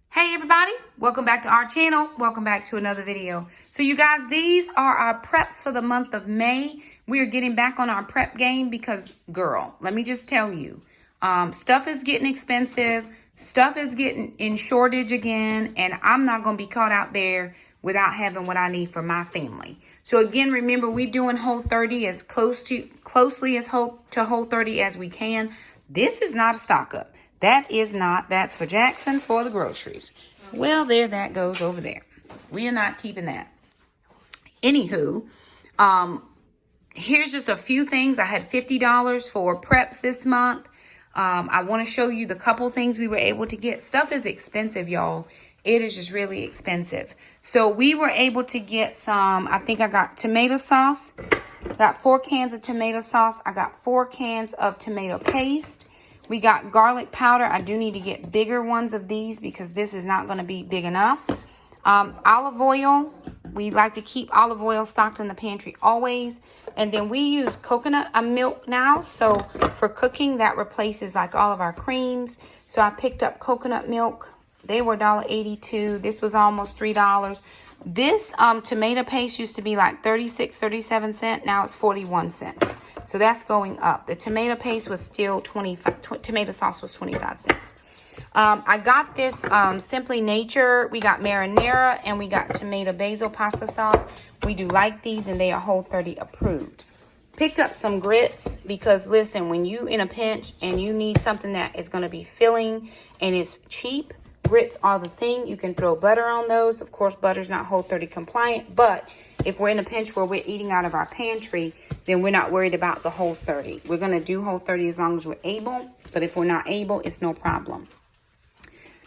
Hey everybody, welcome back to our channel. Welcome back to another video. So you guys, these are our preps for the month of May. We are getting back on our prep game because, girl, let me just tell you, stuff is getting expensive. Stuff is getting in shortage again, and I'm not going to be caught out there without having what I need for my family. So again, remember, we're doing Whole 30 as closely as Whole 30 as we can. This is not a stock up. That is not. That's for Jackson for the groceries. Well, there that goes over there. We are not keeping that. Anywho, here's just a few things. I had $50 for preps this month. I want to show you the couple things we were able to get. Stuff is expensive, y'all. It is just really expensive. So we were able to get some, I think I got tomato sauce. Got 4 cans of tomato sauce. I got 4 cans of tomato paste. We got garlic powder. I do need to get bigger ones of these because this is not going to be big enough. Olive oil. We like to keep olive oil stocked in the pantry always. And then we use coconut milk now. So for cooking, that replaces like all of our creams. So I picked up coconut milk. They were $1.82. This was almost $3. This tomato paste used to be like 37 cents. Now it's 41 cents. So that's going up. The tomato paste was still 25. Tomato sauce was 25 cents. I got this Simply Nature. We got marinara and we got tomato basil pasta sauce. We do like these and they are Whole 30 approved. Picked up some grits because listen, when you in a pinch and you need something that is going to be filling and it's cheap, grits are the thing. You can throw butter on those. Of course, butter's not Whole 30 compliant, but if we're in a pinch where we're eating out of our pantry, then we're not worried about the Whole 30. We're going to do Whole 30 as long as we're able, but if we're not able, it's no problem.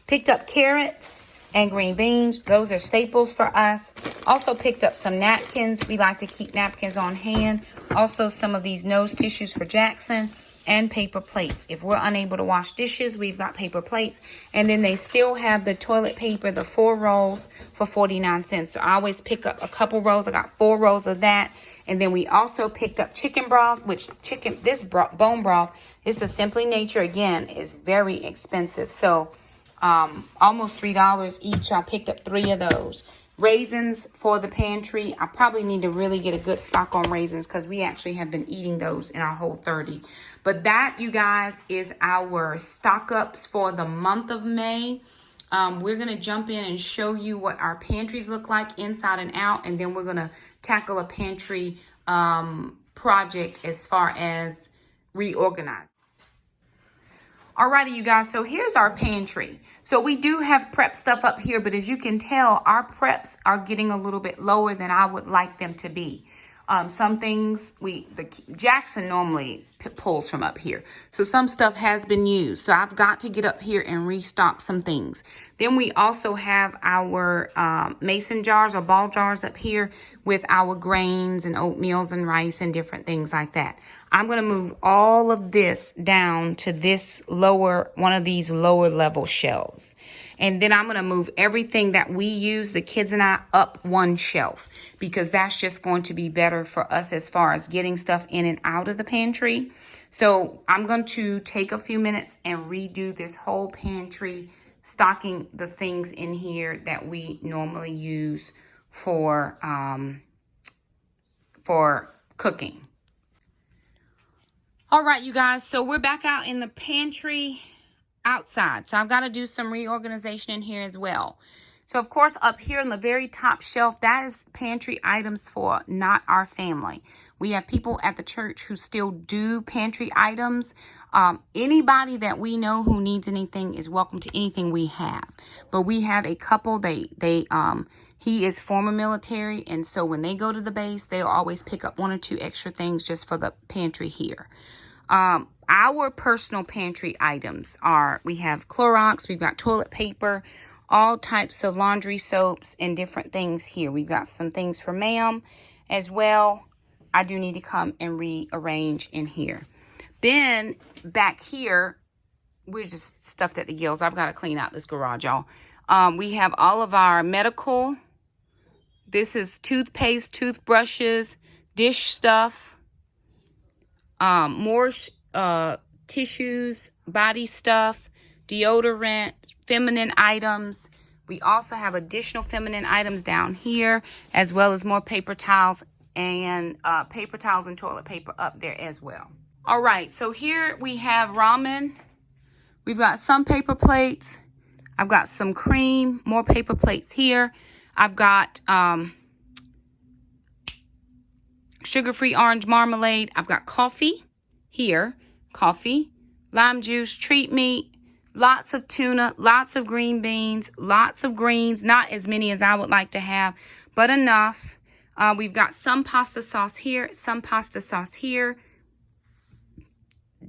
Picked up carrots and green beans. Those are staples for us. Also picked up some napkins. We like to keep napkins on hand. Also some of these nose tissues for Jackson and paper plates. If we're unable to wash dishes, we've got paper plates. And then they still have the toilet paper, the 4 rolls for 49 cents. So I always pick up a couple rolls. I got 4 rolls of that. And then we also picked up chicken broth, which bone broth, this is Simply Nature. Again, is very expensive. So almost $3 each. I picked up 3 of those. Raisins for the pantry. I probably need to really get a good stock on raisins because we actually have been eating those in our Whole 30. But that, you guys, is our stock ups for the month of May. We're going to jump in and show you what our pantries look like inside and out. And then we're going to tackle a pantry project as far as reorganize. Alrighty, you guys, so here's our pantry. So we do have prep stuff up here, but as you can tell, our preps are getting a little bit lower than I would like them to be. Some things, Jackson normally pulls from up here. So some stuff has been used. So I've got to get up here and restock some things. Then we also have our mason jars or ball jars up here with our grains and oatmeals and rice and different things like that. I'm going to move all of this down to this one of these lower level shelves. And then I'm going to move everything that we use, the kids and I, up one shelf. Because that's just going to be better for us as far as getting stuff in and out of the pantry. So I'm going to take a few minutes and redo this whole pantry, stocking the things in here that we normally use for cooking. All right, you guys, so we're back out in the pantry outside. So I've got to do some reorganization in here as well. So, of course, up here on the very top shelf, that is pantry items for not our family. We have people at the church who still do pantry items. Anybody that we know who needs anything is welcome to anything we have. But we have a couple, he is former military, and so when they go to the base, they'll always pick up 1 or 2 extra things just for the pantry here. Our personal pantry items are, we have Clorox, we've got toilet paper, all types of laundry soaps and different things here. We've got some things for ma'am as well. I do need to come and rearrange in here. Then back here, we're just stuffed at the gills. I've got to clean out this garage, y'all. We have all of our medical. This is toothpaste, toothbrushes, dish stuff. More tissues, body stuff, deodorant, feminine items. We also have additional feminine items down here, as well as more paper towels and toilet paper up there as well. All right, so here we have ramen. We've got some paper plates. I've got some cream, more paper plates here. I've got sugar-free orange marmalade. I've got coffee here, coffee, lime juice, treat meat, lots of tuna, lots of green beans, lots of greens, not as many as I would like to have, but enough. We've got some pasta sauce here, some pasta sauce here.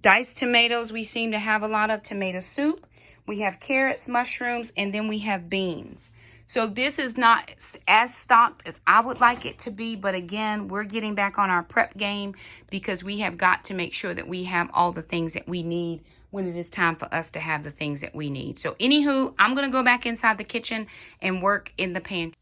Diced tomatoes, we seem to have a lot of tomato soup. We have carrots, mushrooms, and then we have beans. So this is not as stocked as I would like it to be, but again, we're getting back on our prep game because we have got to make sure that we have all the things that we need when it is time for us to have the things that we need. So anywho, I'm going to go back inside the kitchen and work in the pantry.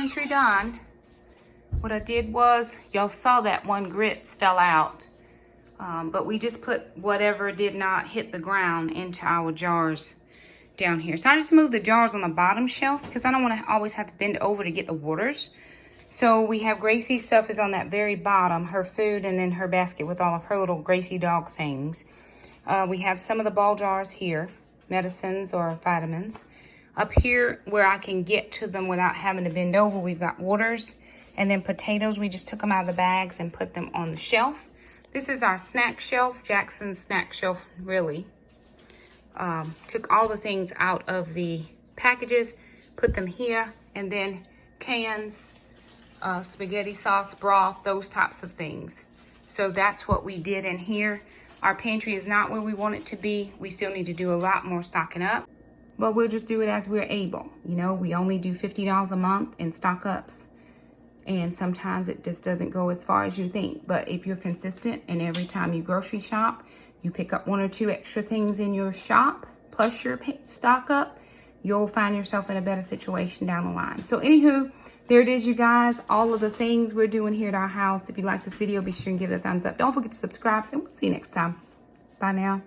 pantry done, what I did was, y'all saw that one grits fell out. But we just put whatever did not hit the ground into our jars down here. So I just moved the jars on the bottom shelf because I don't want to always have to bend over to get the waters. So we have Gracie's stuff is on that very bottom, her food, and then her basket with all of her little Gracie dog things. We have some of the ball jars here, medicines or vitamins. Up here where I can get to them without having to bend over, we've got waters. And then potatoes, we just took them out of the bags and put them on the shelf. This is our snack shelf, Jackson's snack shelf, really. Took all the things out of the packages, put them here, and then cans, spaghetti sauce, broth, those types of things. So that's what we did in here. Our pantry is not where we want it to be. We still need to do a lot more stocking up, but we'll just do it as we're able. You know, we only do $50 a month in stock ups. And sometimes it just doesn't go as far as you think. But if you're consistent and every time you grocery shop, you pick up 1 or 2 extra things in your shop, plus your stock up, you'll find yourself in a better situation down the line. So anywho, there it is, you guys. All of the things we're doing here at our house. If you like this video, be sure and give it a thumbs up. Don't forget to subscribe, and we'll see you next time. Bye now.